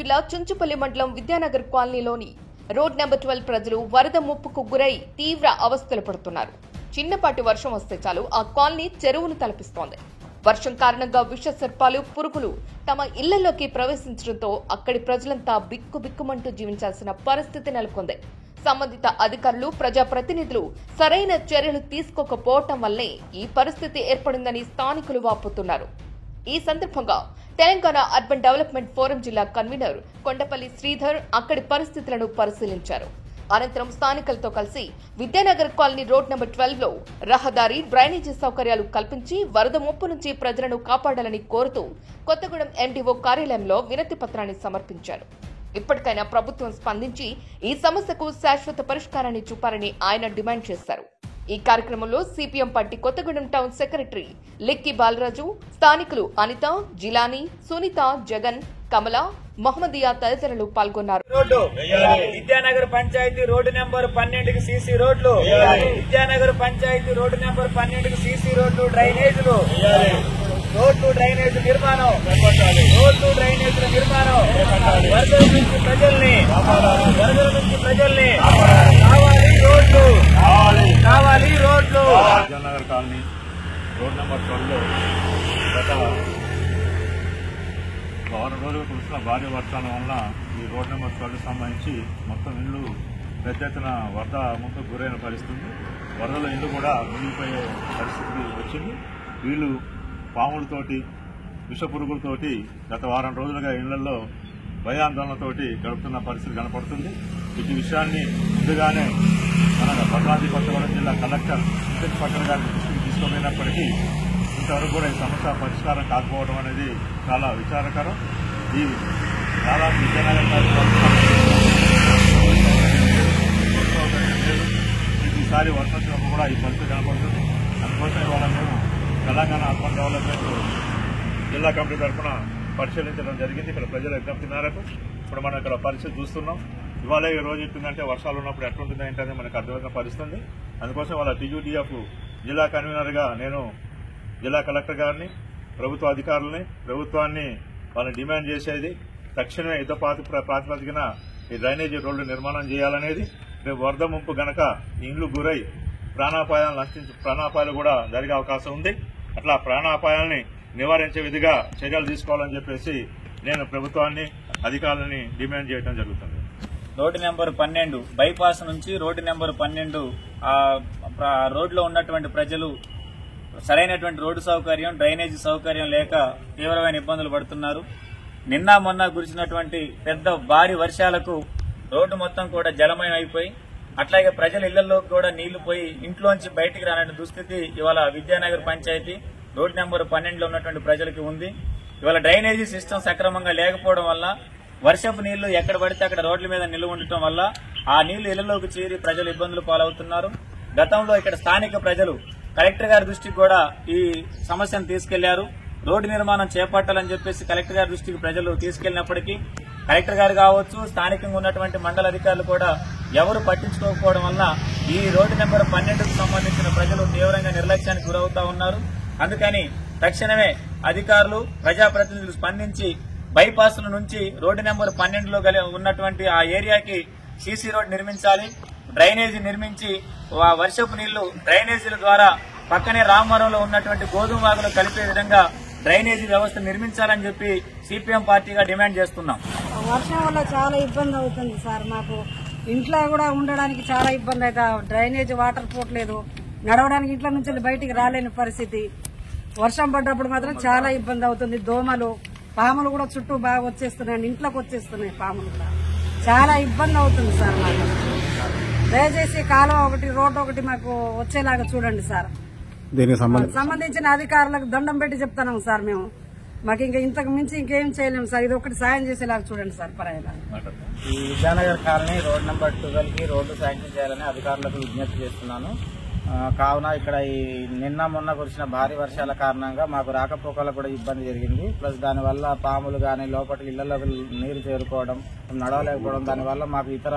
జిల్లా చుంచుపల్లి మండలం విద్యానగర్ కాలనీలోని రోడ్ నెంబర్ 12 ప్రజలు వరద ముప్పుకు గురై తీవ్ర అవస్థలు పడుతున్నారు. చిన్నపాటి వర్షం వస్తే చాలు ఆ కాలనీ చెరువును తలపిస్తోంది. వర్షం కారణంగా విష సర్పాలు, పురుగులు తమ ఇళ్లలోకి ప్రవేశించడంతో అక్కడి ప్రజలంతా బిక్కుబిక్కుమంటూ జీవించాల్సిన పరిస్థితి నెలకొంది. సంబంధిత అధికారులు, ప్రజాప్రతినిధులు సరైన చర్యలు తీసుకోకపోవటం వల్లే ఈ పరిస్థితి ఏర్పడిందని స్థానికులు వాపోతున్నారు. ఈ సందర్భంగా తెలంగాణ అర్బన్ డెవలప్మెంట్ ఫోరం జిల్లా కన్వీనర్ కొండపల్లి శ్రీధర్ అక్కడి పరిస్థితులను పరిశీలించారు. అనంతరం స్థానికులతో కలిసి విద్యానగర్ కాలనీ రోడ్ నెంబర్ 12 లో రహదారి, డ్రైనేజీ సౌకర్యాలు కల్పించి వరద ముప్పు నుంచి ప్రజలను కాపాడాలని కోరుతూ కొత్తగూడెం ఎండీఓ కార్యాలయంలో వినతి పత్రాన్ని సమర్పించారు. ఇప్పటికైనా ప్రభుత్వం స్పందించి ఈ సమస్యకు శాశ్వత పరిష్కారాన్ని చూపాలని ఆయన డిమాండ్ చేశారు. ఈ కార్యక్రమంలో CPM party Kothagudem town secretary Likki Balaraju, స్థానికులు అనిత, జిలానీ, సునీత, జగన్, కమల, మహమ్మదియా తదితరులు పాల్గొన్నారు. విద్యానగర్ పంచాయతీ రోడ్డు నెంబర్ 12కి సీసీ రోడ్లు, విద్యానగర్ పంచాయతీ రోడ్డు నెంబర్ 12కి సీసీ రోడ్లు, డ్రైనేజీలు, రోడ్లు డ్రైనేజీ నిర్మాణం, రోడ్లు డ్రైనేజీల నిర్మాణం, వరదల నుంచి ప్రజల్ని కావాలి రోడ్లు, కావాలి రోడ్లు. విద్యానగర్ కాలనీ రోడ్ నెంబర్ 12లో గత వారం రోజులు కురిసిన భారీ వర్షాల వలన ఈ రోడ్ నెంబర్ 12కి సంబంధించి మొత్తం ఇళ్లు పెద్ద ఎత్తున వరద ముందుకు గురైన పరిస్థితి. వరదలో ఇల్లు కూడా మునిగిపోయే పరిస్థితికి వచ్చింది. వీళ్ళు పాములతోటి, విష పురుగులతోటి గత వారం రోజులుగా ఇళ్లలో భయాందోళనతోటి గడుపుతున్న పరిస్థితి కనపడుతుంది. ఇటు విషయాన్ని ముందుగానే మన భద్రాద్రి కొత్తగూడెం జిల్లా కలెక్టర్ పట్టణ గారి దృష్టికి తీసుకుపోయినప్పటికీ ఇంతవరకు కూడా ఈ సమస్య పరిష్కారం కాకపోవడం అనేది చాలా విచారకరం. ఈ దాదాపు విజయనగరం ఈసారి వర్షం వచ్చినప్పుడు కూడా ఈ పరిస్థితి కనపడుతుంది. అందుకోసం ఇవాళ మేము తెలంగాణ అర్బన్ డెవలప్మెంట్ జిల్లా కమిటీ తరఫున పరిశీలించడం జరిగింది. ఇక్కడ ప్రజల విజ్ఞప్తి మేరకు ఇప్పుడు మనం ఇక్కడ పరిస్థితి చూస్తున్నాం. ఇవాళ ఈ రోజు ఎట్టుందంటే వర్షాలు ఉన్నప్పుడు ఎట్లుంటుంది ఏంటనే మనకు అర్థమైన పరిస్థితుంది. అందుకోసం వాళ్ళ టీయూడీఎఫ్ జిల్లా కన్వీనర్గా నేను జిల్లా కలెక్టర్ గారిని, ప్రభుత్వ అధికారులని, ప్రభుత్వాన్ని వాళ్ళని డిమాండ్ చేసేది తక్షణమే యుద్ధ ప్రాతిపదికన ఈ డ్రైనేజీ రోడ్లు నిర్మాణం చేయాలనేది. రేపు వరద ముంపు గనక ఇండ్లు గురై ప్రాణాపాయాలు కూడా జరిగే అవకాశం ఉంది. అట్లా ప్రాణాపాయాలని నివారించే విధిగా చర్యలు తీసుకోవాలని చెప్పేసి నేను ప్రభుత్వాన్ని, అధికారులని డిమాండ్ చేయడం జరుగుతుంది. రోడ్డు నెంబర్ 12 బైపాస్ నుంచి రోడ్డు నెంబర్ 12 రోడ్లో ఉన్నటువంటి ప్రజలు సరైనటువంటి రోడ్డు సౌకర్యం, డ్రైనేజీ సౌకర్యం లేక తీవ్రమైన ఇబ్బందులు పడుతున్నారు. నిన్న మొన్న కురిసినటువంటి పెద్ద భారీ వర్షాలకు రోడ్డు మొత్తం కూడా జలమయం అయిపోయి, అట్లాగే ప్రజల ఇళ్లలోకి కూడా నీళ్లు పోయి ఇంట్లోంచి బయటికి రానటువంటి దుస్థితి ఇవాళ విద్యానగర్ పంచాయతీ రోడ్డు నెంబర్ 12లో ఉన్నటువంటి ప్రజలకి ఉంది. ఇవాళ డ్రైనేజీ సిస్టమ్ సక్రమంగా లేకపోవడం వల్ల వర్షపు నీళ్లు ఎక్కడ పడితే అక్కడ రోడ్ల మీద నిల్వ ఉండటం వల్ల ఆ నీళ్లు ఇళ్లలోకి చేరి ప్రజలు ఇబ్బందులు పాలవుతున్నారు. గతంలో ఇక్కడ స్థానిక ప్రజలు కలెక్టర్ గారి దృష్టికి కూడా ఈ సమస్యను తీసుకెళ్లారు. రోడ్డు నిర్మాణం చేపట్టాలని చెప్పేసి కలెక్టర్ గారి దృష్టికి ప్రజలు తీసుకెళ్లినప్పటికీ కలెక్టర్ గారు కావచ్చు, స్థానికంగా ఉన్నటువంటి మండల అధికారులు కూడా ఎవరు పట్టించుకోకపోవడం వల్ల ఈ రోడ్డు నెంబర్ 12కు సంబంధించిన ప్రజలు తీవ్రంగా నిర్లక్ష్యానికి గురవుతా ఉన్నారు. అందుకని తక్షణమే అధికారులు, ప్రజాప్రతినిధులు స్పందించి బైపాస్ల నుంచి రోడ్డు నెంబర్ 12లో ఉన్నటువంటి ఆ ఏరియాకి సీసీ రోడ్ నిర్మించాలి. డ్రైనేజీ నిర్మించి వర్షపు నీళ్లు డ్రైనేజీల ద్వారా పక్కనే రామవరంలో ఉన్నటువంటి గోధుమ వాగులో కలిపే విధంగా డ్రైనేజీ వ్యవస్థ నిర్మించాలని చెప్పి సిపిఎం పార్టీగా డిమాండ్ చేస్తున్నాం. వర్షం వల్ల చాలా ఇబ్బంది అవుతుంది సార్. మాకు ఇంట్లో కూడా ఉండడానికి చాలా ఇబ్బంది అయితే, డ్రైనేజ్ వాటర్ పోవట్లేదు, నడవడానికి ఇంట్లో నుంచి బయటికి రాలేని పరిస్థితి. వర్షం పడ్డప్పుడు మాత్రం చాలా ఇబ్బంది అవుతుంది. దోమలు, పాములు కూడా చుట్టూ బాగా వచ్చేస్తున్నాయి, ఇంట్లోకి వచ్చేస్తున్నాయి పాములు కూడా. చాలా ఇబ్బంది అవుతుంది సార్ మాకు. దయచేసి కాలువ ఒకటి, రోడ్డు ఒకటి మాకు వచ్చేలాగా చూడండి సార్. దీనికి సంబంధించిన అధికారులకు దండం పెట్టి చెప్తున్నాం సార్. మేము మాకు ఇంకా ఇంతకు మించి ఇంకేం చేయలేము సార్. ఇది ఒకటి సాయం చేసేలాగా చూడండి సార్. పరాయిలా ఈ విద్యానగర్ కాలనీ రోడ్ నెంబర్ 12కి రోడ్డు శాంక్షన్ చేయాలని అధికారులకు విజ్ఞప్తి చేస్తున్నాను. కావున ఇక్కడ ఈ నిన్న మొన్న కురిసిన భారీ వర్షాల కారణంగా మాకు రాకపోకలకు కూడా ఇబ్బంది జరిగింది. ప్లస్ దానివల్ల పాములు గానీ లోపలికి ఇళ్లలోకి నీరు చేరుకోవడం, నడవలేకపోవడం, దానివల్ల మాకు ఇతర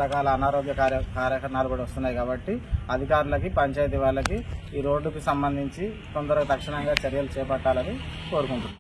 రకాల అనారోగ్య కార్యక్రమాలు కూడా వస్తున్నాయి. కాబట్టి అధికారులకి, పంచాయతీ వాళ్ళకి ఈ రోడ్డుకి సంబంధించి తొందరగా తక్షణంగా చర్యలు చేపట్టాలని కోరుకుంటున్నాం.